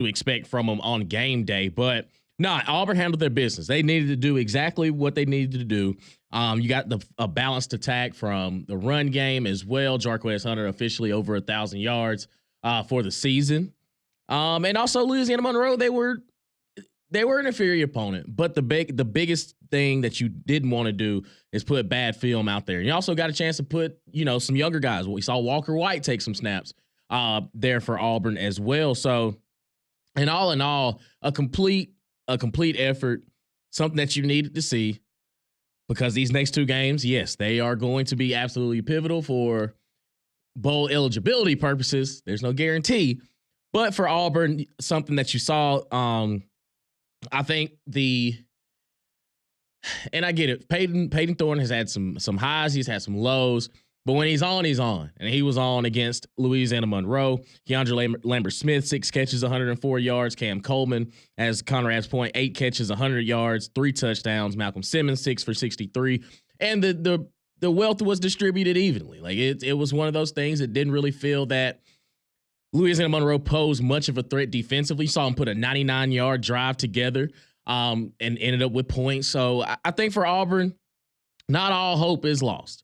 to expect from them on game day. But no, Auburn handled their business. They needed to do exactly what they needed to do. You got a balanced attack from the run game as well. Jarquez Hunter officially over 1,000 yards for the season. And also Louisiana Monroe, they were an inferior opponent, but the biggest thing that you didn't want to do is put bad film out there. You also got a chance to put, some younger guys. We saw Walker White take some snaps there for Auburn as well. So, in all, a complete effort, something that you needed to see, because these next two games, yes, they are going to be absolutely pivotal for bowl eligibility purposes. There's no guarantee, but for Auburn, something that you saw, I think and I get it. Peyton Thorne has had some highs, he's had some lows, but when he's on, he's on. And he was on against Louisiana Monroe. Keandre Lambert-Smith, 6 catches, 104 yards. Cam Coleman, as Conrad's point, 8 catches, 100 yards, 3 touchdowns. Malcolm Simmons, 6 for 63. And the wealth was distributed evenly. Like it was one of those things that didn't really feel that Louisiana Monroe posed much of a threat defensively. You saw him put a 99-yard drive together and ended up with points. So I think for Auburn, not all hope is lost.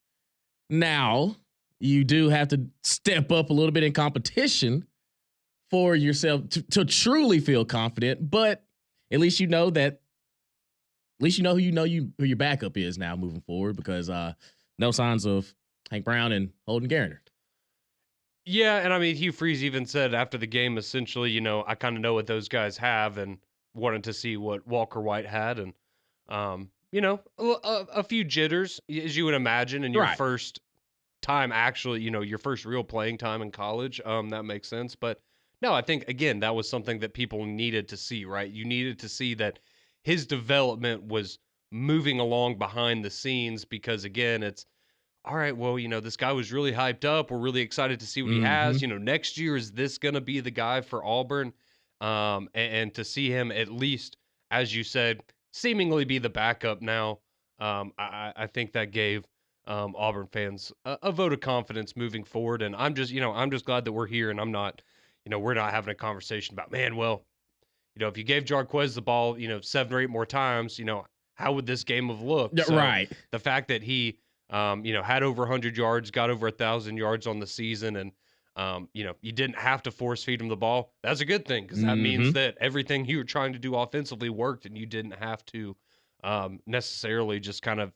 Now, you do have to step up a little bit in competition for yourself to truly feel confident, but at least you know who your backup is now moving forward, because no signs of Hank Brown and Holden Garner. Yeah, and I mean, Hugh Freeze even said after the game, essentially, I kind of know what those guys have and wanted to see what Walker White had. And, a few jitters, as you would imagine, in your Right. first time, actually, your first real playing time in college. That makes sense. But no, I think, again, that was something that people needed to see, right? You needed to see that his development was moving along behind the scenes, because, again, it's, all right, well, this guy was really hyped up. We're really excited to see what he has. Next year, is this going to be the guy for Auburn? And to see him, at least, as you said, seemingly be the backup now, I think that gave Auburn fans a vote of confidence moving forward. And I'm just glad that we're here, and I'm not, we're not having a conversation about, man, well, if you gave Jarquez the ball, 7 or 8 more times, how would this game have looked? So Right. The fact that he had over 100 yards, got over 1,000 yards on the season, and you didn't have to force feed him the ball. That's a good thing, because that means that everything you were trying to do offensively worked, and you didn't have to necessarily just kind of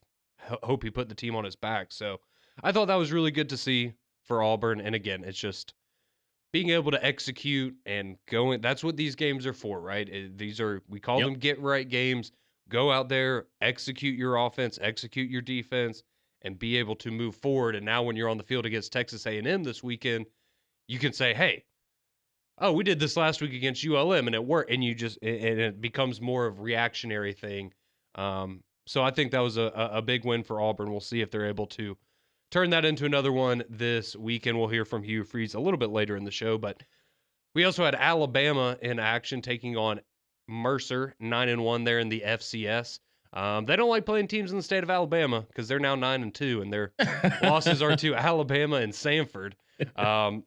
hope he put the team on his back. So I thought that was really good to see for Auburn. And again, it's just being able to execute and going. That's what these games are for, right? We call them get right games. Go out there, execute your offense, execute your defense, and be able to move forward. And now when you're on the field against Texas A&M this weekend, you can say, hey, oh, we did this last week against ULM and it worked. And it becomes more of a reactionary thing. So I think that was a big win for Auburn. We'll see if they're able to turn that into another one this weekend. We'll hear from Hugh Freeze a little bit later in the show, but we also had Alabama in action taking on Mercer, 9-1 there in the FCS. They don't like playing teams in the state of Alabama, because they're now 9-2, and their losses are to Alabama and Samford.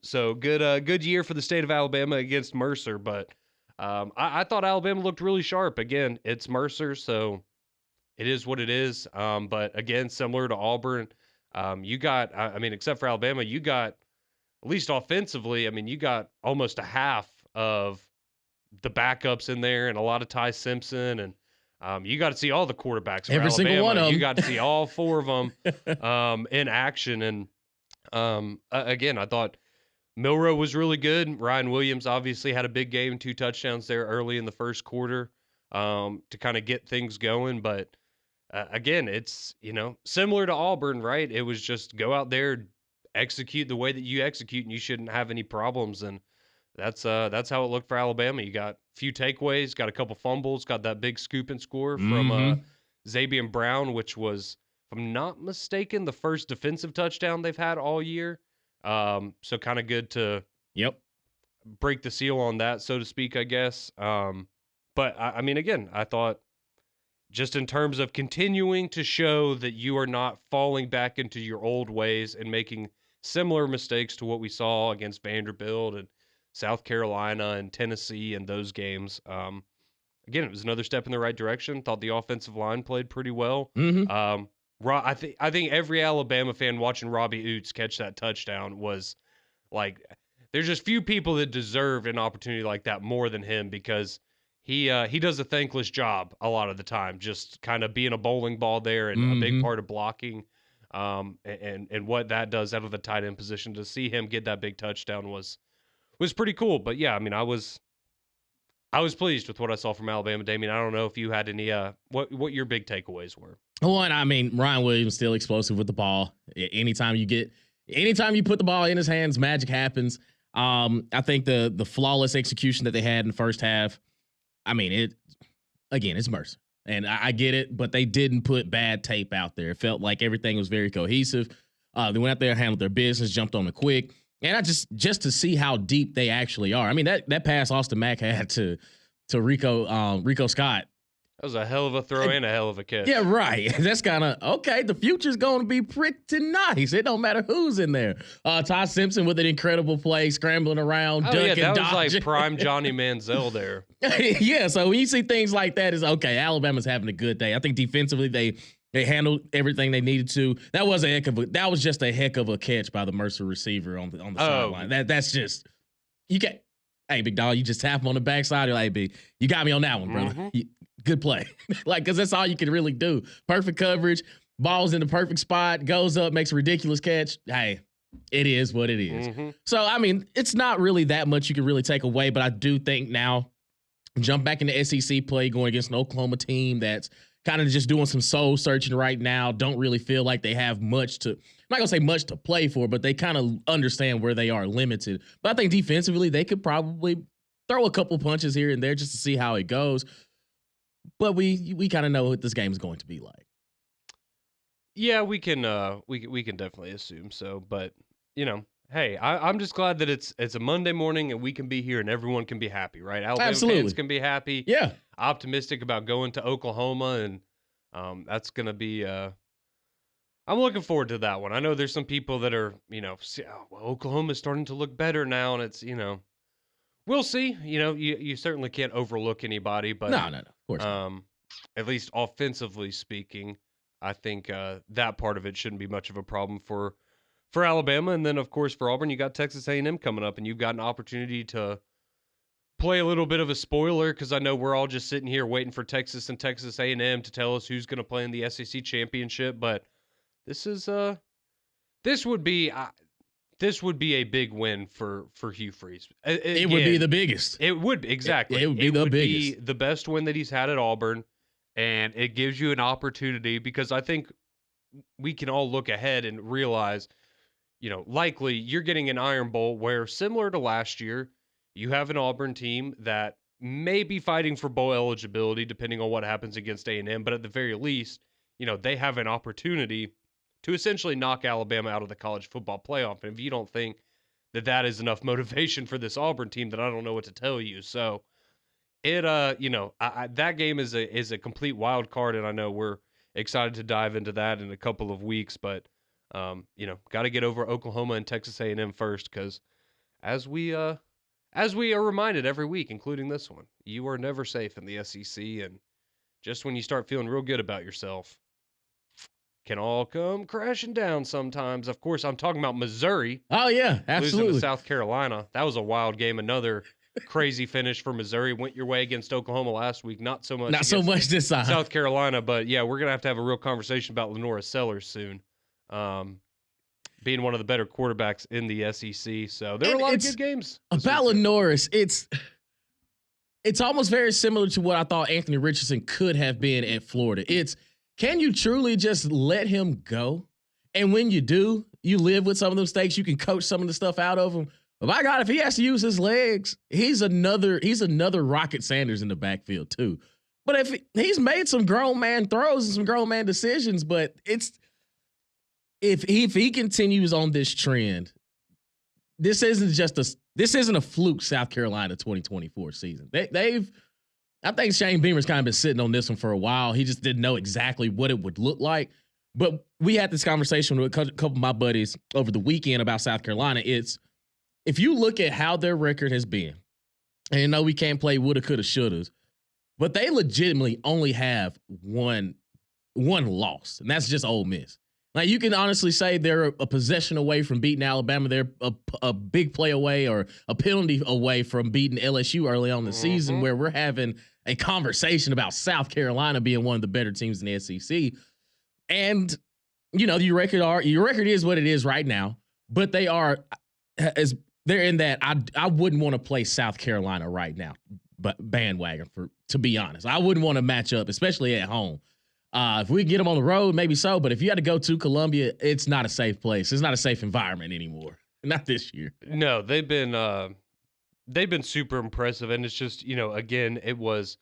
So good year for the state of Alabama against Mercer, but I thought Alabama looked really sharp. Again, it's Mercer, so it is what it is. But again, similar to Auburn, except for Alabama, you got, at least offensively, you got almost a half of the backups in there, and a lot of Ty Simpson, and you got to see all the quarterbacks for Every Alabama. single one of them. You got to see all 4 of them in action. And again, I thought Milroe was really good. Ryan Williams obviously had a big game, 2 touchdowns there early in the first quarter to kind of get things going. But again, it's, similar to Auburn, right? It was just go out there, execute the way that you execute, and you shouldn't have any problems. And that's how it looked for Alabama. You got a few takeaways, got a couple fumbles, got that big scoop and score from Zabian Brown, which was, if I'm not mistaken, the first defensive touchdown they've had all year. So kind of good to break the seal on that, so to speak, I guess. But again, I thought, just in terms of continuing to show that you are not falling back into your old ways and making similar mistakes to what we saw against Vanderbilt and South Carolina and Tennessee and those games. Again, it was another step in the right direction. Thought the offensive line played pretty well. Mm-hmm. I think every Alabama fan watching Robbie Oots catch that touchdown was like, there's just few people that deserve an opportunity like that more than him, because he does a thankless job a lot of the time, just kind of being a bowling ball there and a big part of blocking. And what that does out of the tight end position, to see him get that big touchdown was pretty cool. But yeah, I mean, I was pleased with what I saw from Alabama. Damien, I don't know if you had any what your big takeaways were. One, I mean, Ryan Williams still explosive with the ball. Anytime you put the ball in his hands, magic happens. I think the flawless execution that they had in the first half, I mean, it's Mercer. And I get it, but they didn't put bad tape out there. It felt like everything was very cohesive. They went out there, handled their business, jumped on it quick. And I just to see how deep they actually are. I mean, that pass Austin Mack had to Rico Scott. That was a hell of a throw and a hell of a catch. Yeah, right. That's kind of, okay, the future's going to be pretty nice. It don't matter who's in there. Todd Simpson with an incredible play, scrambling around, ducking, that dodging. was like prime Johnny Manziel there. Yeah, so when you see things like that, it's okay, Alabama's having a good day. I think defensively they handled everything they needed to. That was just a heck of a catch by the Mercer receiver on the sideline. That's just, you can't. Hey, big dog, you just tap him on the backside. You're like, hey, big, you got me on that one, brother. Good play. Because that's all you can really do. Perfect coverage, ball's in the perfect spot, goes up, makes a ridiculous catch. Hey, it is what it is. So, I mean, it's not really that much you can really take away, but I do think now, jump back into SEC play, going against an Oklahoma team that's kind of just doing some soul searching right now, don't really feel like they have much to, I'm not going to say much to play for, but they kind of understand where they are limited. But I think defensively, they could probably throw a couple punches here and there just to see how it goes. But we kind of know what this game is going to be like. Yeah, we can definitely assume so. But, you know, hey, I'm just glad that it's a Monday morning and we can be here and everyone can be happy, right? Alabama fans can be happy. Yeah. Optimistic about going to Oklahoma, and that's going to be I'm looking forward to that one. I know there's some people that are, Oklahoma's starting to look better now, and it's, we'll see. You certainly can't overlook anybody, but no, of course not. At least offensively speaking, I think that part of it shouldn't be much of a problem for Alabama. And then, of course, for Auburn, you got Texas A&M coming up, and you've got an opportunity to play a little bit of a spoiler, because I know we're all just sitting here waiting for Texas and Texas A&M to tell us who's going to play in the SEC championship. But this would be a big win for Hugh Freeze. It would be the biggest. It would, exactly. It would be the biggest. Be the best win that he's had at Auburn, and it gives you an opportunity, because I think we can all look ahead and realize, likely you're getting an Iron Bowl where, similar to last year, you have an Auburn team that may be fighting for bowl eligibility depending on what happens against A&M, but at the very least, they have an opportunity to essentially knock Alabama out of the college football playoff. And if you don't think that is enough motivation for this Auburn team, then I don't know what to tell you. So that game is a complete wild card, and I know we're excited to dive into that in a couple of weeks, but got to get over Oklahoma and Texas A&M first, because as we are reminded every week, including this one, you are never safe in the SEC, and just when you start feeling real good about yourself, can all come crashing down sometimes. Of course, I'm talking about Missouri. Oh, yeah, absolutely. Losing to South Carolina. That was a wild game. Another crazy finish for Missouri. Went your way against Oklahoma last week. Not so much this time. South Carolina, but yeah, we're going to have a real conversation about Lenora Sellers soon. Being one of the better quarterbacks in the SEC. So there were a lot of good games. About Lenora, it's almost very similar to what I thought Anthony Richardson could have been at Florida. Can you truly just let him go? And when you do, you live with some of those mistakes. You can coach some of the stuff out of him. But my God, if he has to use his legs, he's another Rocket Sanders in the backfield too. But if he's made some grown man throws and some grown man decisions, but if he continues on this trend, this isn't a fluke South Carolina 2024 season. I think Shane Beamer's kind of been sitting on this one for a while. He just didn't know exactly what it would look like. But we had this conversation with a couple of my buddies over the weekend about South Carolina. It's if you look at how their record has been, and you know we can't play woulda, coulda, shouldas, but they legitimately only have one loss, and that's just Ole Miss. Like you can honestly say they're a possession away from beating Alabama. They're a big play away or a penalty away from beating LSU early on in the season, Mm-hmm. where we're having a conversation about South Carolina being one of the better teams in the SEC. And you know your record is what it is right now, but they are as they're in that I wouldn't want to play South Carolina right now, but bandwagon to be honest, I wouldn't want to match up, especially at home. If we get them on the road, maybe so. But if you had to go to Columbia, it's not a safe place. It's not a safe environment anymore. Not this year. No, they've been super impressive, and it's just again it was,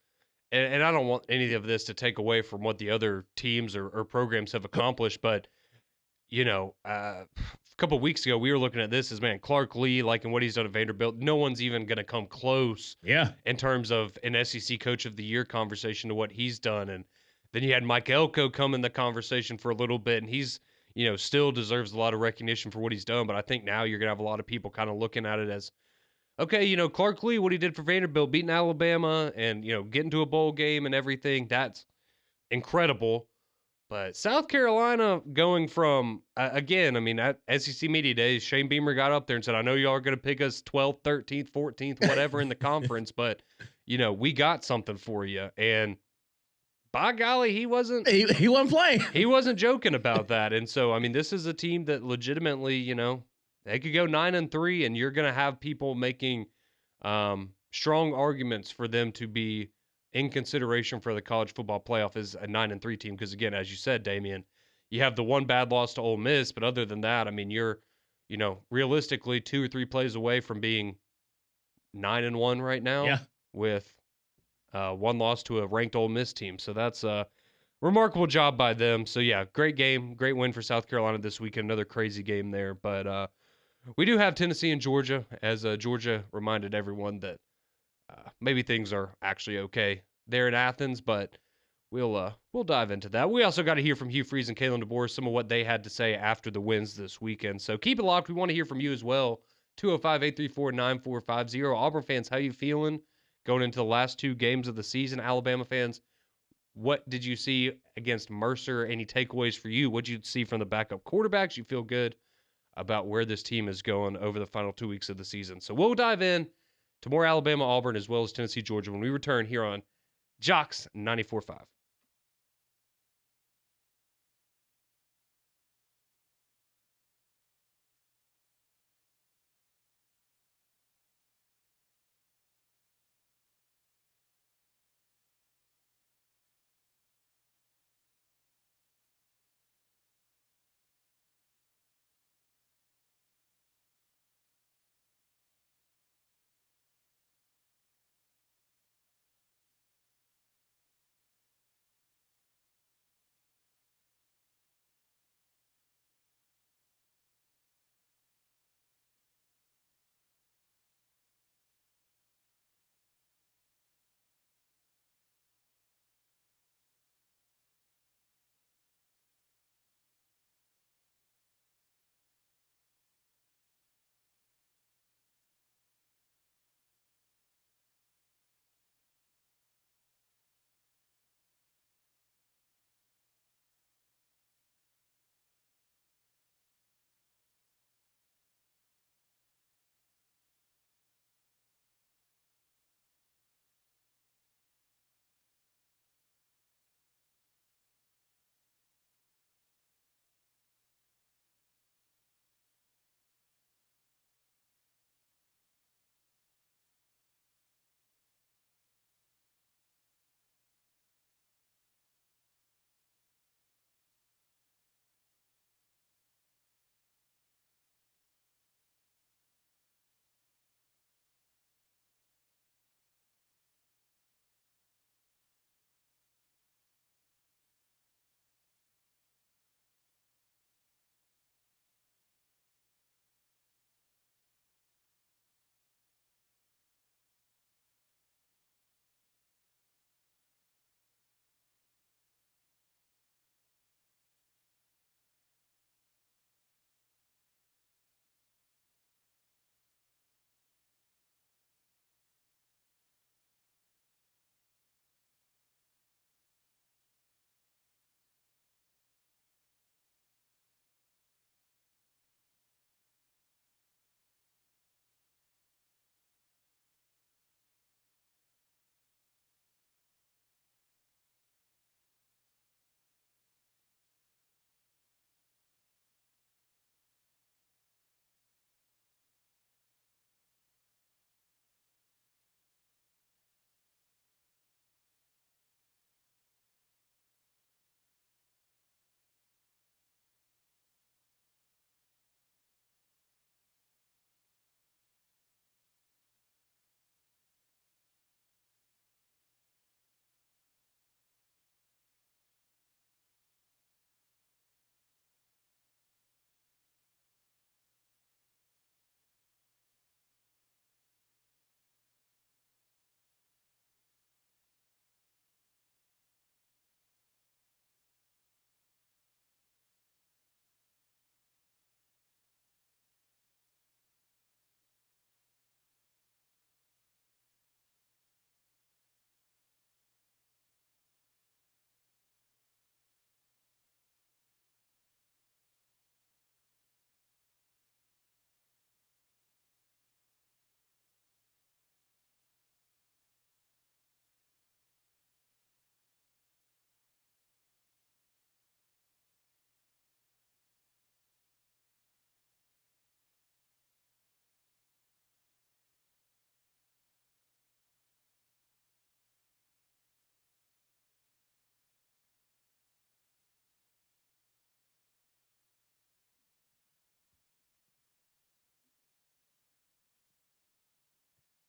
and I don't want any of this to take away from what the other teams or programs have accomplished, but a couple of weeks ago we were looking at this as man Clark Lee, like and what he's done at Vanderbilt. No one's even going to come close, Yeah, in terms of an SEC Coach of the Year conversation to what he's done, and then you had Mike Elko come in the conversation for a little bit, and he's still deserves a lot of recognition for what he's done. But I think now you're gonna have a lot of people kind of looking at it as, okay, Clark Lee, what he did for Vanderbilt, beating Alabama, and getting to a bowl game and everything, that's incredible. But South Carolina going from again, I mean, at SEC Media Days, Shane Beamer got up there and said, "I know y'all are going to pick us 12th, 13th, 14th, whatever in the conference, but we got something for you." And by golly, he wasn't he wasn't playing. he wasn't joking about that. And so, I mean, this is a team that legitimately, they could go 9-3, and you're going to have people making strong arguments for them to be in consideration for the college football playoff as a 9-3 team. Because again, as you said, Damian, you have the one bad loss to Ole Miss, but other than that, I mean, you're, realistically 2 or 3 plays away from being 9-1 right now Yeah, with one loss to a ranked Ole Miss team. So that's a remarkable job by them. So yeah, great game, great win for South Carolina this weekend. Another crazy game there, but we do have Tennessee and Georgia, as Georgia reminded everyone that maybe things are actually okay there in Athens, but we'll dive into that. We also got to hear from Hugh Freeze and Kalen DeBoer, some of what they had to say after the wins this weekend. So keep it locked. We want to hear from you as well. 205-834-9450. Auburn fans, how you feeling going into the last 2 games of the season? Alabama fans, what did you see against Mercer? Any takeaways for you? What did you see from the backup quarterbacks? You feel good about where this team is going over the final 2 weeks of the season. So we'll dive in to more Alabama, Auburn, as well as Tennessee, Georgia when we return here on JOX 94.5.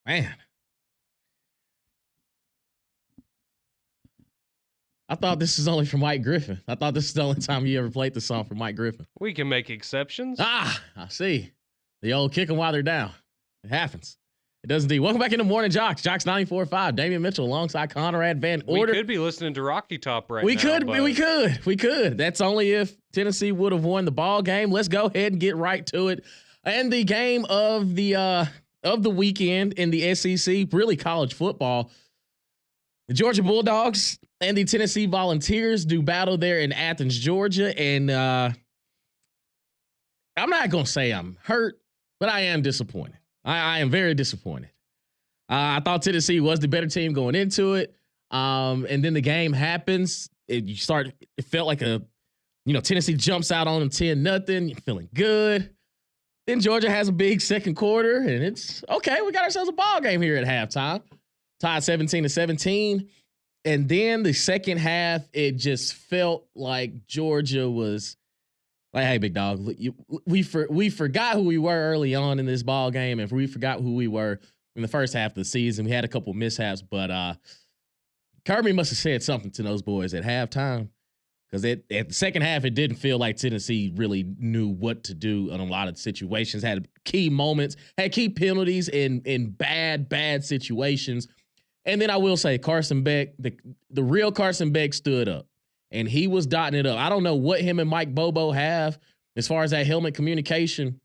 Man, I thought this was only for Mike Griffin. I thought this is the only time you ever played the song for Mike Griffin. We can make exceptions. I see. The old kick them while they're down. It happens. It does indeed. Welcome back into Morning JOX. JOX 94.5. Damian Mitchell alongside Conrad Van Order. We could be listening to Rocky Top right we now. We could. That's only if Tennessee would have won the ball game. Let's go ahead and get right to it. And the game of the weekend in the SEC, really college football. The Georgia Bulldogs and the Tennessee Volunteers do battle there in Athens, Georgia. And I'm not going to say I'm hurt, but I am disappointed. I am very disappointed. I thought Tennessee was the better team going into it. And then the game happens. It felt like Tennessee jumps out on them 10-0. You're feeling good. Then Georgia has a big second quarter, and it's okay. We got ourselves a ball game here at halftime. Tied 17-17. And then the second half, it just felt like Georgia was like, hey, big dog, we forgot who we were early on in this ball game, and we forgot who we were in the first half of the season. We had a couple mishaps, but Kirby must have said something to those boys at halftime, because at the second half, it didn't feel like Tennessee really knew what to do in a lot of situations, had key moments, had key penalties in bad situations. And then I will say Carson Beck, the real Carson Beck stood up. And he was dotting it up. I don't know what him and Mike Bobo have as far as that helmet communication,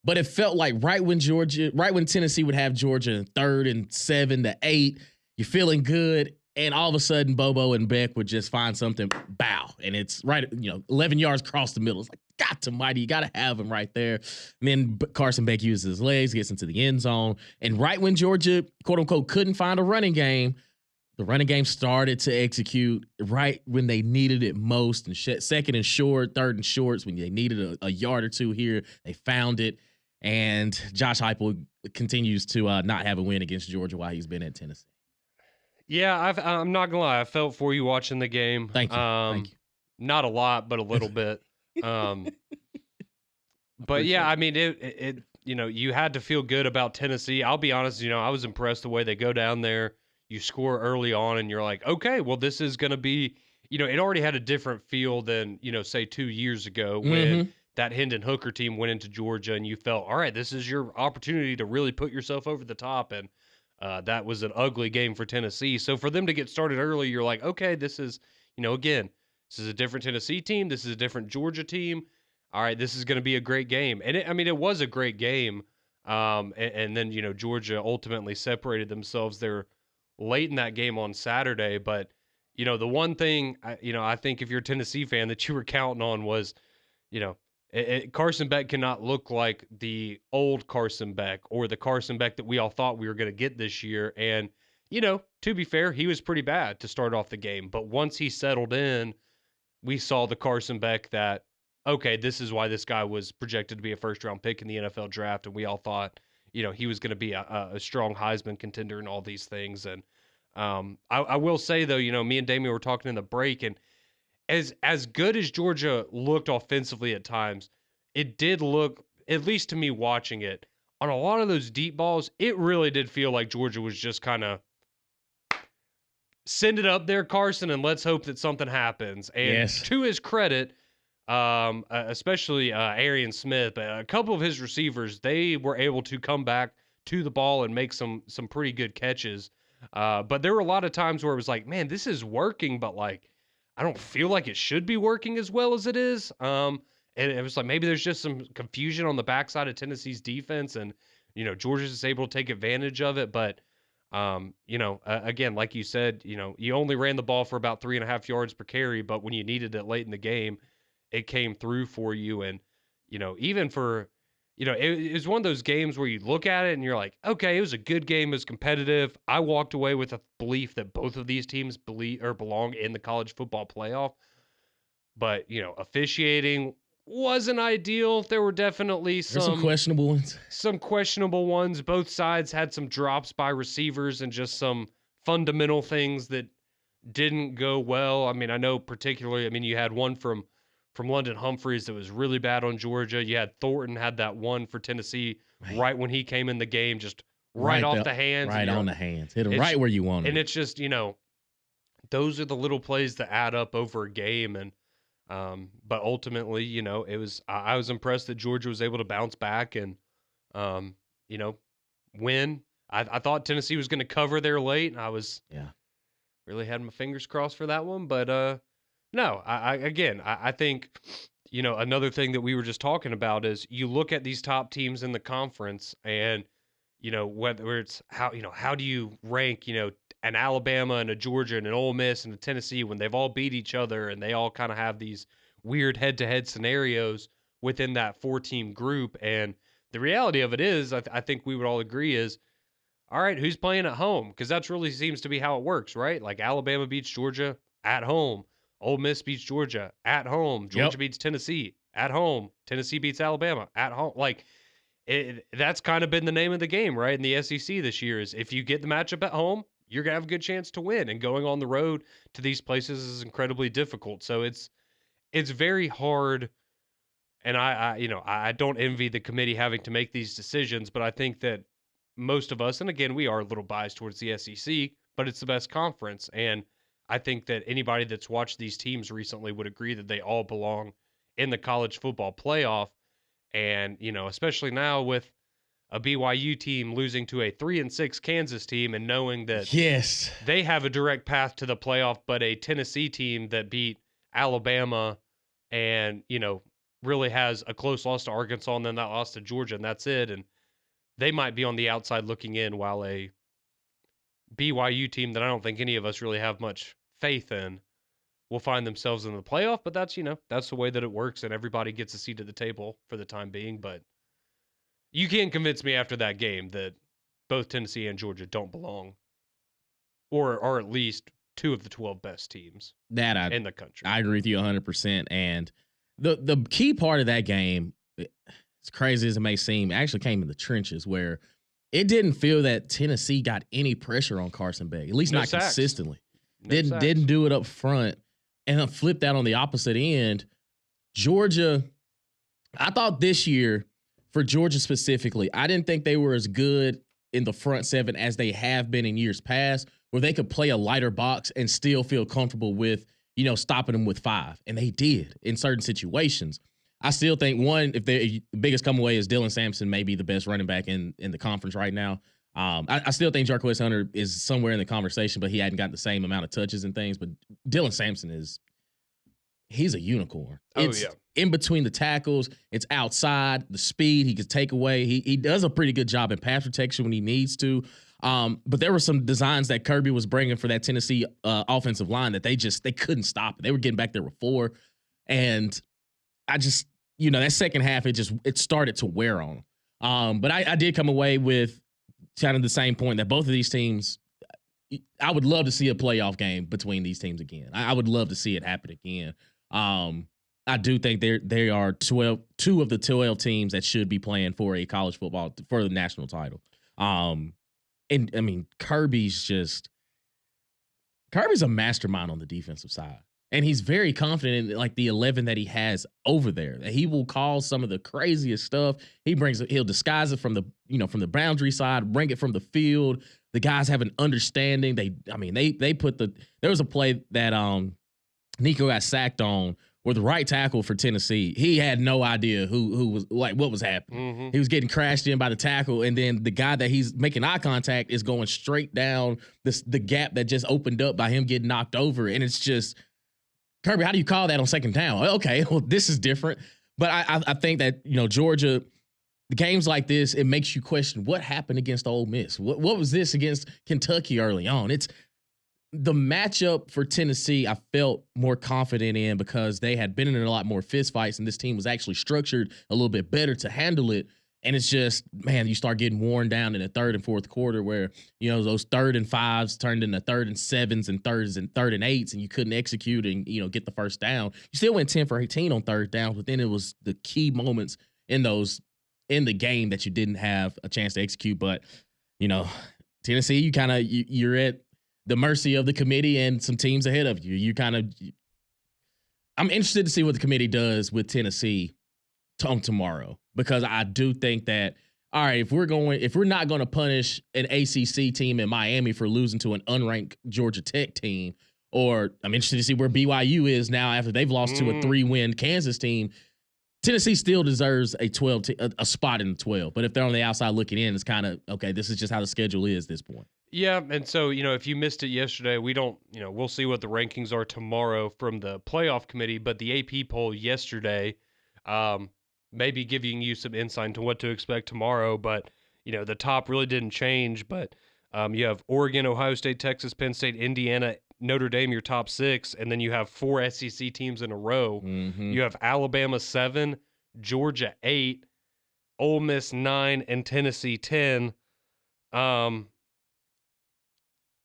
but it felt like right when Tennessee would have Georgia 3rd and 7 to 8, you're feeling good, and all of a sudden Bobo and Beck would just find something, bow, and it's right, 11 yards across the middle. It's like, God almighty, you got to have him right there. And then Carson Beck uses his legs, gets into the end zone, and right when Georgia, quote unquote, couldn't find a running game, the running game started to execute right when they needed it most, and second and short, third and shorts, when they needed a yard or two here, they found it. And Josh Heupel continues to not have a win against Georgia while he's been at Tennessee. Yeah, I'm not gonna lie, I felt for you watching the game. Thank you. Thank you. Not a lot, but a little bit. But yeah, I mean, it you had to feel good about Tennessee. I'll be honest, I was impressed the way they go down there. You score early on, and you're like, okay, well, this is going to be, it already had a different feel than, say 2 years ago when that Hendon Hooker team went into Georgia, and you felt, all right, this is your opportunity to really put yourself over the top. And that was an ugly game for Tennessee. So for them to get started early, you're like, okay, this is, again, this is a different Tennessee team. This is a different Georgia team. All right, this is going to be a great game. And it was a great game. And then, Georgia ultimately separated themselves there late in that game on Saturday. But, the one thing, I think if you're a Tennessee fan that you were counting on was, Carson Beck cannot look like the old Carson Beck or the Carson Beck that we all thought we were going to get this year. And, to be fair, he was pretty bad to start off the game. But once he settled in, we saw the Carson Beck that, okay, this is why this guy was projected to be a first-round pick in the NFL draft, and we all thought, he was going to be a strong Heisman contender and all these things. And I will say, though, me and Damian were talking in the break, and as good as Georgia looked offensively at times, it did look, at least to me watching it, on a lot of those deep balls, it really did feel like Georgia was just kind of send it up there, Carson, and let's hope that something happens. And to his credit, especially Arian Smith, but a couple of his receivers, they were able to come back to the ball and make some pretty good catches. But there were a lot of times where it was like, man, this is working, but like, I don't feel like it should be working as well as it is. And it was like, maybe there's just some confusion on the backside of Tennessee's defense, and, Georgia's is able to take advantage of it. But, again, like you said, you only ran the ball for about 3.5 yards per carry, but when you needed it late in the game, it came through for you. And, even for, it was one of those games where you look at it and you're like, okay, it was a good game. It was competitive. I walked away with a belief that both of these teams belong in the college football playoff. But, officiating wasn't ideal. There were definitely some questionable ones. Some questionable ones. Both sides had some drops by receivers and just some fundamental things that didn't go well. I mean, I know particularly, you had one from London Humphreys that was really bad on Georgia. You had Thornton had that one for Tennessee right when he came in the game, just right off the hands. Right on the hands. Hit them right where you want them. And it's just, those are the little plays that add up over a game. And but ultimately, it was I was impressed that Georgia was able to bounce back and win. I thought Tennessee was going to cover there late, and I was really had my fingers crossed for that one. But no, I think another thing that we were just talking about is you look at these top teams in the conference, and whether it's how do you rank an Alabama and a Georgia and an Ole Miss and a Tennessee when they've all beat each other and they all kind of have these weird head-to-head scenarios within that 4-team group. And the reality of it is, I think we would all agree is, all right, who's playing at home? Because that's really seems to be how it works, right? Like Alabama beats Georgia at home. Ole Miss beats Georgia at home. Georgia beats Tennessee at home. Tennessee beats Alabama at home. Like, that's kind of been the name of the game, right? In the SEC this year is if you get the matchup at home, you're going to have a good chance to win. And going on the road to these places is incredibly difficult. So it's very hard. And I don't envy the committee having to make these decisions, but I think that most of us, and again, we are a little biased towards the SEC, but it's the best conference. And I think that anybody that's watched these teams recently would agree that they all belong in the college football playoff. And, especially now with a BYU team losing to a 3-6 Kansas team and knowing that they have a direct path to the playoff, but a Tennessee team that beat Alabama and, really has a close loss to Arkansas and then that loss to Georgia, and that's it. And they might be on the outside looking in, while a BYU team that I don't think any of us really have much faith in will find themselves in the playoff. But that's, that's the way that it works, and everybody gets a seat at the table for the time being. But you can't convince me after that game that both Tennessee and Georgia don't belong, or are at least two of the 12 best teams in the country. I agree with you 100%. And the key part of that game, as crazy as it may seem, actually came in the trenches, where it didn't feel that Tennessee got any pressure on Carson Beck, at least not consistently. Didn't do it up front, and then flipped out on the opposite end. Georgia, I thought this year, for Georgia specifically, I didn't think they were as good in the front seven as they have been in years past, where they could play a lighter box and still feel comfortable with, stopping them with 5. And they did in certain situations. I still think, one, if the biggest come away is Dylan Sampson may be the best running back in the conference right now. I still think Jarquez Hunter is somewhere in the conversation, but he hadn't gotten the same amount of touches and things. But Dylan Sampson he's a unicorn. It's in between the tackles. It's outside, the speed he could take away. He does a pretty good job in pass protection when he needs to. But there were some designs that Kirby was bringing for that Tennessee offensive line that they couldn't stop it. They were getting back there with 4. And I just, that second half, it started to wear on them. But I did come away with kind of the same point that both of these teams, I would love to see a playoff game between these teams again. I would love to see it happen again. I do think they are 2 of the 12 teams that should be playing for a college football, for the national title. And I mean, Kirby's a mastermind on the defensive side. And he's very confident in the 11 that he has over there. He will call some of the craziest stuff. He'll disguise it from the boundary side, bring it from the field. The guys have an understanding. There was a play that Nico got sacked on, where the right tackle for Tennessee, he had no idea who was what was happening. Mm-hmm. He was getting crashed in by the tackle, and then the guy that he's making eye contact is going straight down the gap that just opened up by him getting knocked over. And it's just, Kirby, how do you call that on second down? Okay, well, this is different. But I think that, Georgia, the games like this, it makes you question what happened against Ole Miss. What was this against Kentucky early on? It's the matchup for Tennessee, I felt more confident in, because they had been in a lot more fistfights, and this team was actually structured a little bit better to handle it. And it's just, man, you start getting worn down in the third and fourth quarter, where, those 3rd and 5s turned into 3rd and 7s and 3rd and 8s, and you couldn't execute and, get the first down. You still went 10 for 18 on third down, but then it was the key moments in the game that you didn't have a chance to execute. But, Tennessee, you're at the mercy of the committee and some teams ahead of you. I'm interested to see what the committee does with Tennessee tomorrow, because I do think that all right, if we're not going to punish an ACC team in Miami for losing to an unranked Georgia Tech team, or I'm interested to see where BYU is now after they've lost to a 3-win Kansas team. Tennessee still deserves a spot in the 12, but if they're on the outside looking in, it's kind of okay. This is just how the schedule is at this point. Yeah, and so, if you missed it yesterday, we'll see what the rankings are tomorrow from the playoff committee, but the AP poll yesterday maybe giving you some insight into what to expect tomorrow, but, the top really didn't change, but you have Oregon, Ohio State, Texas, Penn State, Indiana, Notre Dame, your top 6, and then you have 4 SEC teams in a row. Mm-hmm. You have Alabama 7, Georgia 8, Ole Miss 9, and Tennessee 10.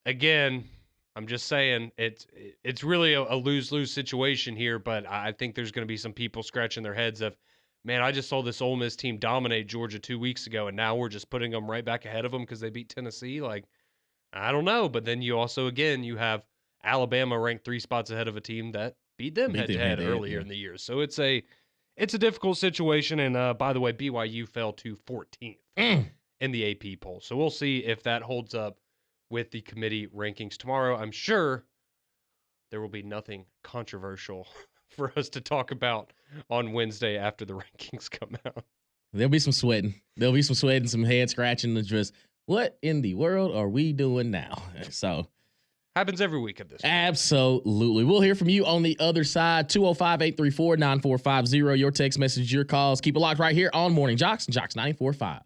Again, I'm just saying it's really a lose-lose situation here, but I think there's going to be some people scratching their heads of, man, I just saw this Ole Miss team dominate Georgia 2 weeks ago, and now we're just putting them right back ahead of them because they beat Tennessee. Like, I don't know. But then you also, again, you have Alabama ranked 3 spots ahead of a team that beat them head-to-head earlier in the year. So it's a difficult situation. And by the way, BYU fell to 14th in the AP poll. So we'll see if that holds up with the committee rankings tomorrow. I'm sure there will be nothing controversial for us to talk about on Wednesday after the rankings come out. There'll be some sweating. Some head scratching, and just what in the world are we doing now? So happens every week at this point. Absolutely. We'll hear from you on the other side. 205-834-9450. Your text message, your calls. Keep it locked right here on Morning JOX, JOX 94.5.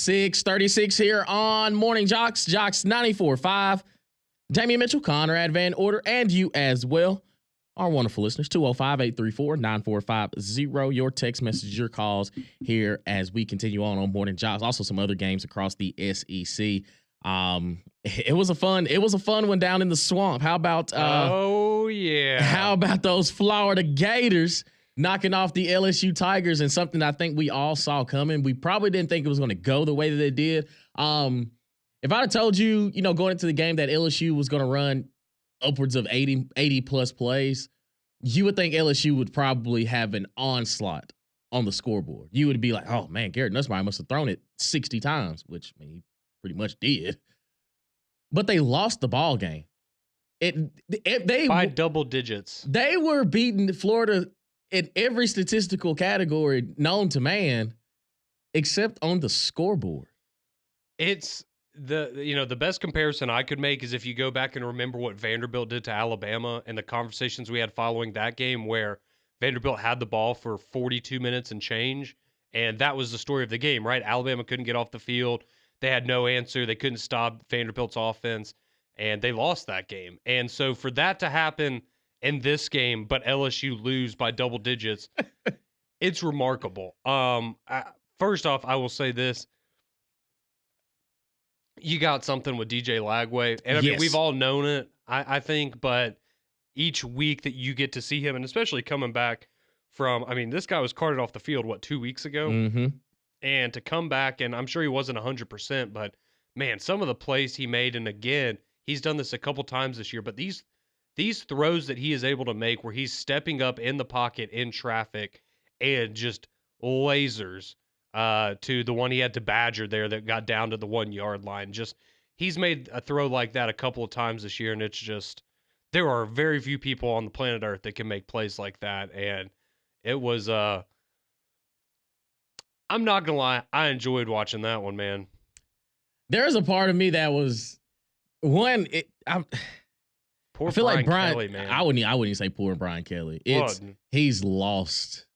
6:36 here on Morning JOX, JOX 94.5. Damian Mitchell, Conrad Van Order, and you as well, our wonderful listeners. 205-834-9450. Your text messages, your calls here as we continue on Morning JOX. Also some other games across the SEC. It was a fun one down in the swamp. How about oh yeah. How about those Florida Gators knocking off the LSU Tigers, and something I think we all saw coming. We probably didn't think it was going to go the way that it did. If I'd have told you, going into the game that LSU was going to run upwards of 80 plus plays, you would think LSU would probably have an onslaught on the scoreboard. You would be like, oh man, Garrett Nussmeier must have thrown it 60 times, which he pretty much did. But they lost the ball game. They by double digits. They were beating Florida in every statistical category known to man, except on the scoreboard. It's the best comparison I could make is if you go back and remember what Vanderbilt did to Alabama and the conversations we had following that game, where Vanderbilt had the ball for 42 minutes and change, and that was the story of the game, right? Alabama couldn't get off the field. They had no answer. They couldn't stop Vanderbilt's offense, and they lost that game. And so for that to happen in this game, but LSU lose by double digits, it's remarkable. First off, I will say this. You got something with DJ Lagway. And I mean, we've all known it, I think, but each week that you get to see him, and especially coming back from, this guy was carted off the field, 2 weeks ago? Mm-hmm. And to come back, and I'm sure he wasn't 100%, but man, some of the plays he made, and again, he's done this a couple times this year, but these throws that he is able to make where he's stepping up in the pocket in traffic and just lasers to the one he had to Badger there that got down to the 1 yard line. Just, he's made a throw like that a couple of times this year, and it's just, there are very few people on the planet Earth that can make plays like that. And it was, I'm not gonna lie, I enjoyed watching that one, man. There's a part of me that was Poor I feel Brian like Brian Kelly, man. I wouldn't even say poor Brian Kelly. He's lost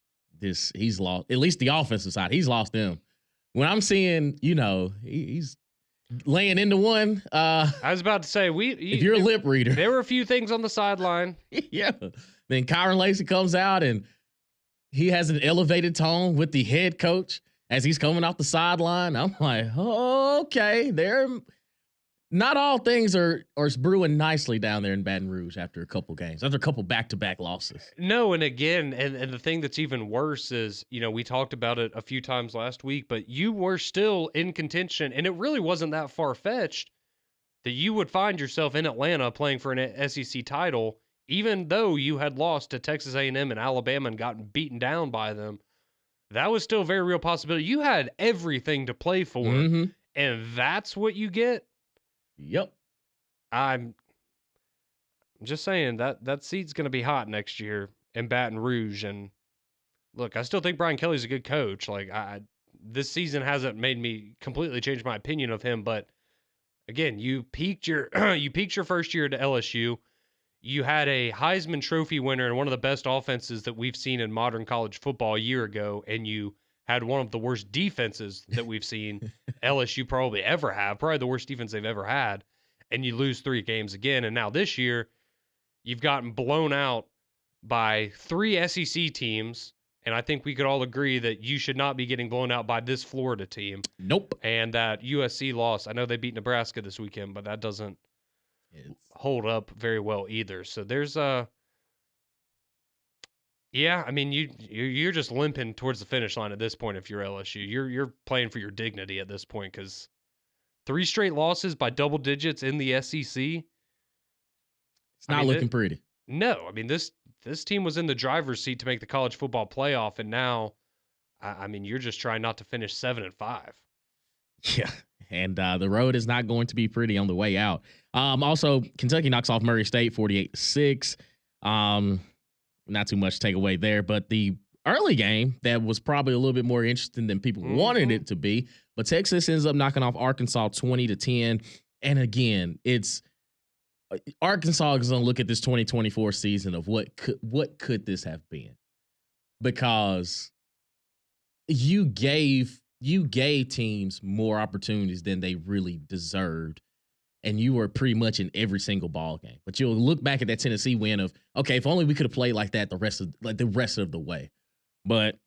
at least the offensive side. He's lost them. When I'm seeing, he's laying into one. I was about to say, if you're a lip reader, there were a few things on the sideline. Yeah. Then Kyron Lacy comes out and he has an elevated tone with the head coach as he's coming off the sideline. I'm like, oh, okay, not all things are brewing nicely down there in Baton Rouge after a couple games, after a couple back-to-back losses. No, and again, and the thing that's even worse is, we talked about it a few times last week, but you were still in contention, and it really wasn't that far-fetched that you would find yourself in Atlanta playing for an SEC title, even though you had lost to Texas A&M and Alabama and gotten beaten down by them. That was still a very real possibility. You had everything to play for, and that's what you get. Yep. I'm just saying that seat's going to be hot next year in Baton Rouge. And look, I still think Brian Kelly's a good coach. Like, this season hasn't made me completely change my opinion of him. But again, you peaked your first year at LSU. You had a Heisman Trophy winner and one of the best offenses that we've seen in modern college football a year ago, and you had one of the worst defenses that we've seen LSU probably ever have, probably the worst defense they've ever had, and you lose 3 games again. And now this year, you've gotten blown out by 3 SEC teams, and I think we could all agree that you should not be getting blown out by this Florida team. Nope. And that USC loss, I know they beat Nebraska this weekend, but that doesn't hold up very well either. So there's yeah, you're just limping towards the finish line at this point if you're LSU. You're playing for your dignity at this point, because 3 straight losses by double digits in the SEC. It's not looking pretty. No, this team was in the driver's seat to make the college football playoff, and now, you're just trying not to finish 7-5. Yeah, and the road is not going to be pretty on the way out. Also, Kentucky knocks off Murray State 48-6. Not too much takeaway there, but the early game that was probably a little bit more interesting than people wanted it to be. But Texas ends up knocking off Arkansas 20-10. And again, it's Arkansas is going to look at this 2024 season of what could this have been? Because you gave you gave teams more opportunities than they really deserved. And you were pretty much in every single ball game. But you'll look back at that Tennessee win of, okay, if only we could have played like that the rest of the way. But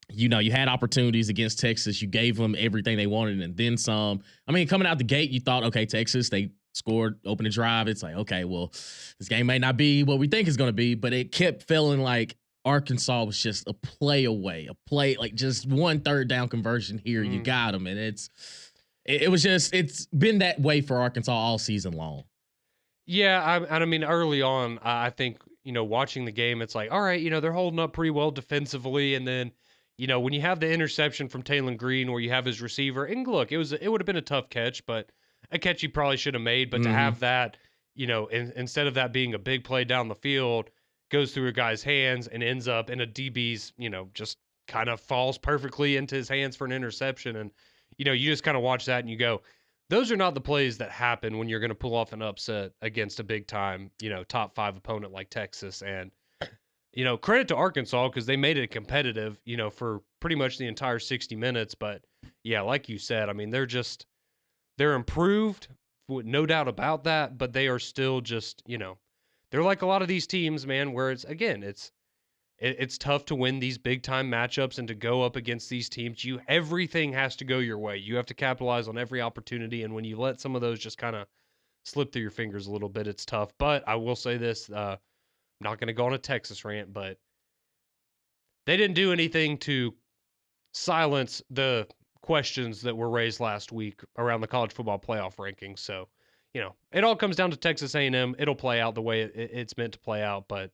you had opportunities against Texas. You gave them everything they wanted and then some. I mean, coming out the gate, you thought, okay, Texas, they scored, opened the drive. It's like, okay, well, this game may not be what we think it's going to be, but it kept feeling like Arkansas was just a play away, like just one third down conversion here. You got them. And it's been that way for Arkansas all season long. Yeah, I mean, early on, I think, watching the game, it's like, all right, they're holding up pretty well defensively. And then, when you have the interception from Taylor Green where you have his receiver, and look, it would have been a tough catch, but a catch he probably should have made. But to have that, instead of that being a big play down the field, goes through a guy's hands and ends up in a DB's, just kind of falls perfectly into his hands for an interception. And, you just kind of watch that and you go, those are not the plays that happen when you're going to pull off an upset against a big time, top 5 opponent like Texas. And, credit to Arkansas because they made it competitive, for pretty much the entire 60 minutes. But yeah, like you said, I mean, they're improved, no doubt about that, but they are still just, they're like a lot of these teams, man, where it's tough to win these big time matchups and to go up against these teams. Everything has to go your way. You have to capitalize on every opportunity. And when you let some of those just kind of slip through your fingers a little bit, it's tough. But I will say this, I'm not going to go on a Texas rant, but they didn't do anything to silence the questions that were raised last week around the college football playoff rankings. So, it all comes down to Texas A&M. It'll play out the way it's meant to play out, but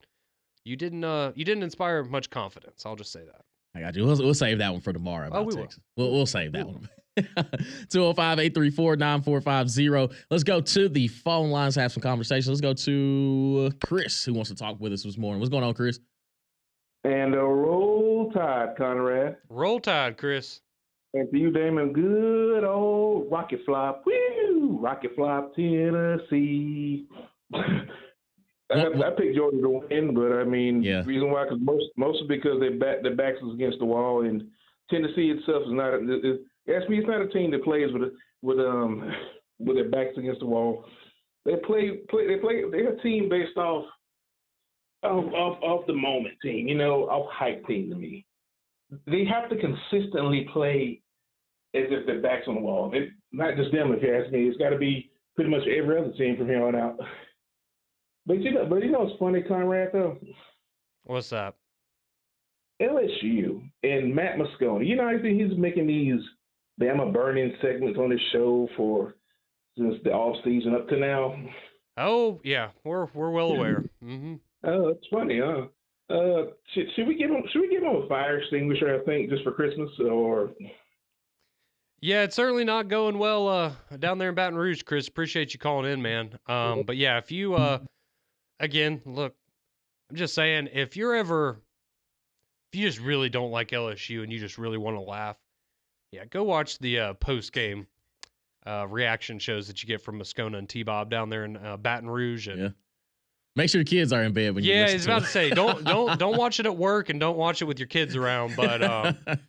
you didn't inspire much confidence. I'll just say that. I got you. We'll save that one for tomorrow. About Texas. We'll save that one. 205-834-9450. Let's go to the phone lines, have some conversation. Let's go to Chris, who wants to talk with us this morning. What's going on, Chris? And roll tide, Conrad. Roll tide, Chris. And to you, Damon, good old rocket flop. Woo! Rocket flop, Tennessee. I picked Georgia to win, but I mean, yeah. Reason why, because mostly because their backs is against the wall, and Tennessee itself is not. Ask me, it's not a team that plays with their backs against the wall. They're a team based off the moment team, off hype team to me. They have to consistently play as if their back's on the wall. Not just them, if you ask me. It's got to be pretty much every other team from here on out. But what's funny, Conrad, though? What's that? LSU and Matt Moscone. I think he's making these Bama burning segments on his show since the off season up to now. Oh yeah, we're well aware. Mm-hmm. Oh, it's funny, huh? Should we give him a fire extinguisher? I think just for Christmas, or? Yeah, it's certainly not going well down there in Baton Rouge, Chris. Appreciate you calling in, man. But yeah, if you again, look, I'm just saying, if you just really don't like LSU and you just really want to laugh, yeah, go watch the post-game reaction shows that you get from Moscona and T-Bob down there in Baton Rouge. And yeah. Make sure your kids are in bed when you listen to it. Yeah, I was about to say, don't watch it at work and don't watch it with your kids around. But if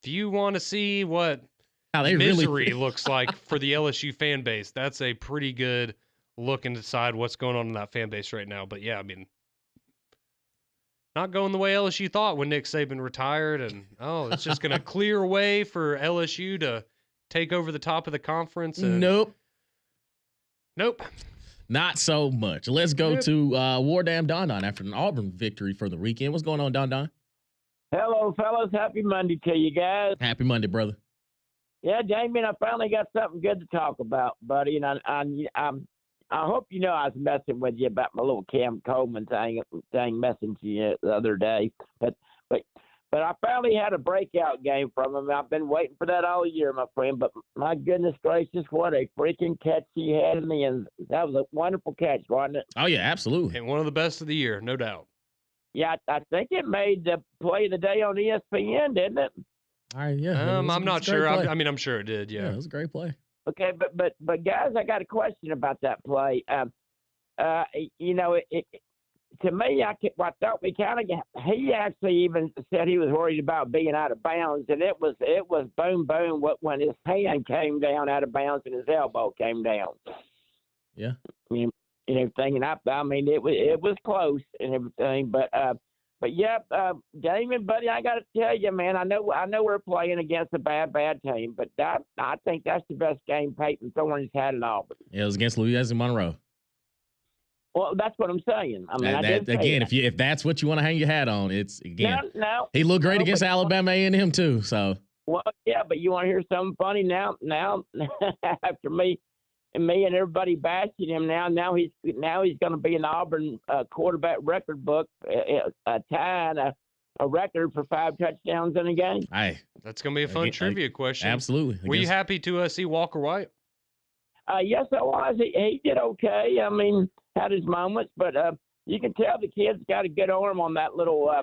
you want to see what misery looks like for the LSU fan base, that's a pretty good look and decide what's going on in that fan base right now. But yeah, I mean, not going the way LSU thought when Nick Saban retired, and it's just going to clear way for LSU to take over the top of the conference. And Nope. Not so much. Let's go to Wardam Don Don after an Auburn victory for the weekend. What's going on, Don Don? Hello, fellas. Happy Monday to you guys. Happy Monday, brother. Yeah, Damien, I finally got something good to talk about, buddy. And I hope you know I was messing with you about my little Cam Coleman thing messing to you the other day. But I finally had a breakout game from him. I've been waiting for that all year, my friend. But my goodness gracious, what a freaking catch he had in the end. That was a wonderful catch, wasn't it? Oh, yeah, absolutely. And one of the best of the year, no doubt. Yeah, I think it made the play of the day on ESPN, didn't it? All right, yeah. I'm not sure. I'm sure it did, yeah. Yeah, it was a great play. Okay, but guys, I got a question about that play. to me, I thought we kind of he actually even said he was worried about being out of bounds, and it was boom boom when his hand came down out of bounds and his elbow came down. Yeah. And everything, and I mean it was close and everything, but yeah, Damon, buddy, I got to tell you, man, I know we're playing against a bad team, but I think that's the best game Peyton Thorne's had in Auburn. It was against Louisiana Monroe. Well, that's what I'm saying. I mean, again, if that's what you want to hang your hat on, it's again. No, he looked great against Alabama A&M too. So. Well, yeah, but you want to hear something funny now? After me and everybody bashing him, now he's going to be in the Auburn quarterback record book, tying a record for 5 touchdowns in a game. Hey, that's going to be a fun trivia question. Absolutely. Were you happy to see Walker White? Yes, I was. He did okay. I mean, had his moments, but you can tell the kid's got a good arm on that little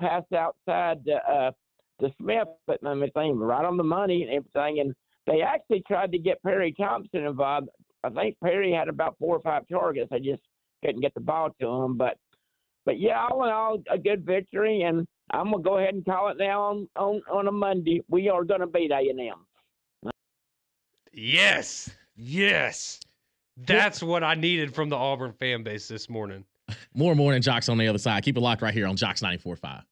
pass outside to Smith, but everything right on the money and everything. And they actually tried to get Perry Thompson involved. I think Perry had about 4 or 5 targets. They just couldn't get the ball to him. But yeah, all in all, a good victory. And I'm gonna go ahead and call it now on a Monday. We are gonna beat A&M. Yes. That's what I needed from the Auburn fan base this morning. More Morning JOX on the other side. Keep it locked right here on JOX 94.5.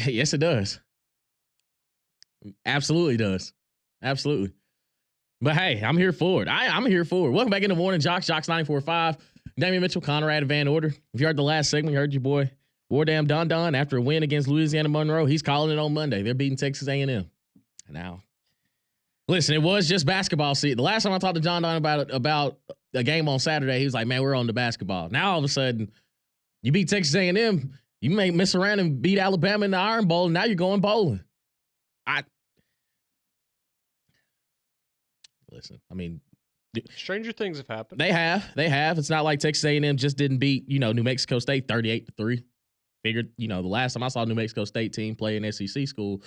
Yes, it does. Absolutely does. Absolutely. But hey, I'm here for it. I'm here for it. Welcome back into Morning JOX, JOX 94.5. Damian Mitchell, Conrad Van Order. If you heard the last segment, you heard your boy Wardam Don after a win against Louisiana Monroe. He's calling it on Monday. They're beating Texas A&M. Now, listen, it was just basketball season. The last time I talked to Don about a game on Saturday, he was like, man, we're on to basketball. Now, all of a sudden, you beat Texas A&M. You may mess around and beat Alabama in the Iron Bowl, and now you're going bowling. Listen, I mean, stranger things have happened. They have. It's not like Texas A&M just didn't beat, New Mexico State 38-3. Figured, the last time I saw a New Mexico State team play an SEC school,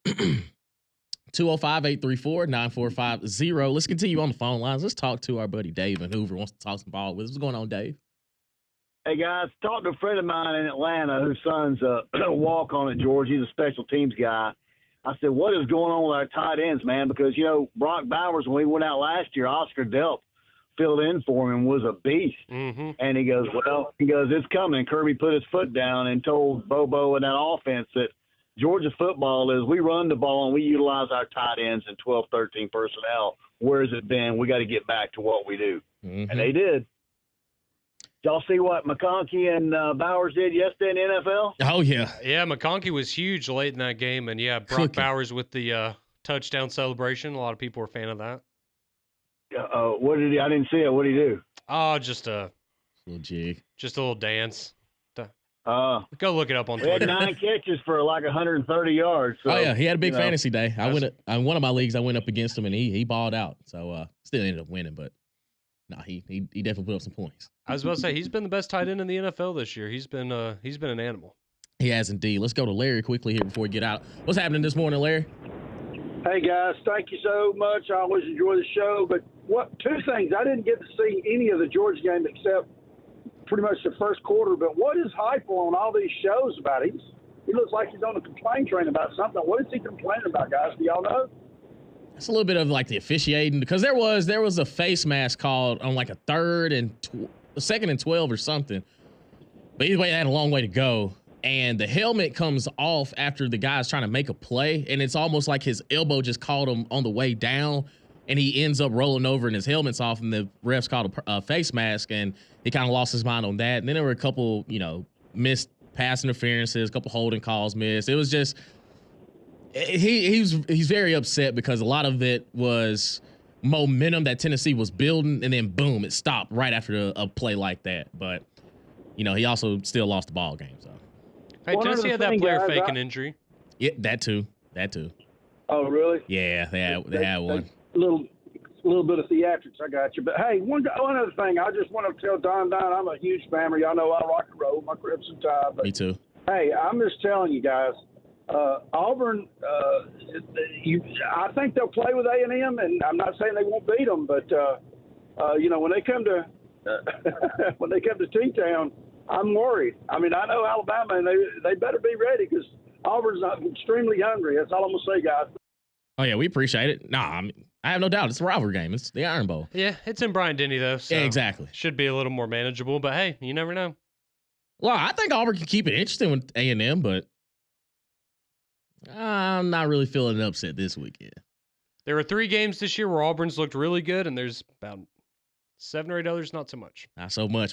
205-834-9450. Let's continue on the phone lines. Let's talk to our buddy Dave in Hoover. Wants to talk some ball with us. What's going on, Dave? Hey, guys, talked to a friend of mine in Atlanta whose son's a walk-on at Georgia. He's a special teams guy. I said, what is going on with our tight ends, man? Because, Brock Bowers, when we went out last year, Oscar Delp filled in for him and was a beast. Mm-hmm. And he goes, it's coming. And Kirby put his foot down and told Bobo and that offense that Georgia football is we run the ball and we utilize our tight ends and 12, 13 personnel. Where's it been? We got to get back to what we do. Mm-hmm. And they did. Y'all see what McConkey and Bowers did yesterday in the NFL? Oh, yeah. Yeah, McConkey was huge late in that game. And, yeah, Brock Bowers with the touchdown celebration. A lot of people were a fan of that. What did he – I didn't see it. What did he do? Oh, just a little jig. Just a little dance. Go look it up on Twitter. He had 9 catches for like 130 yards. So, oh, yeah. He had a big fantasy day. I went in one of my leagues. I went up against him, and he balled out. So, still ended up winning, but – no, he definitely put up some points. I was about to say he's been the best tight end in the NFL this year. He's been an animal. He has indeed. Let's go to Larry quickly here before we get out. What's happening this morning, Larry? Hey guys, thank you so much. I always enjoy the show. But two things. I didn't get to see any of the Georgia game except pretty much the first quarter. But what is Heupel on all these shows about? He looks like he's on a complaint train about something. What is he complaining about, guys? Do y'all know? It's a little bit of like the officiating because there was a face mask called on like a second and 12 or something. But either way, they had a long way to go. And the helmet comes off after the guy's trying to make a play. And it's almost like his elbow just caught him on the way down. And he ends up rolling over and his helmet's off. And the refs called a face mask. And he kind of lost his mind on that. And then there were a couple, missed pass interferences, a couple holding calls missed. It was just... He's very upset because a lot of it was momentum that Tennessee was building, and then boom, it stopped right after a play like that. But he also still lost the ball game. So, hey, Tennessee had that player fake an injury. Yeah, that too. Oh, really? Yeah, they had one. A little bit of theatrics. I got you. But hey, one other thing, I just want to tell Don, I'm a huge fan. Y'all know I rock and roll, my Crimson Tide. But, me too. Hey, I'm just telling you guys. Auburn, I think they'll play with A&M, and I'm not saying they won't beat them, but when they come to T-Town, I'm worried. I mean, I know Alabama, and they better be ready because Auburn's extremely hungry. That's all I'm gonna say, guys. Oh yeah, we appreciate it. I have no doubt it's a rivalry game. It's the Iron Bowl. Yeah, it's in Bryant-Denny though. So yeah, exactly. Should be a little more manageable, but hey, you never know. Well, I think Auburn can keep it interesting with A&M, but. I'm not really feeling an upset this weekend. There were 3 games this year where Auburn's looked really good, and there's about 7 or 8 others not so much. Not so much.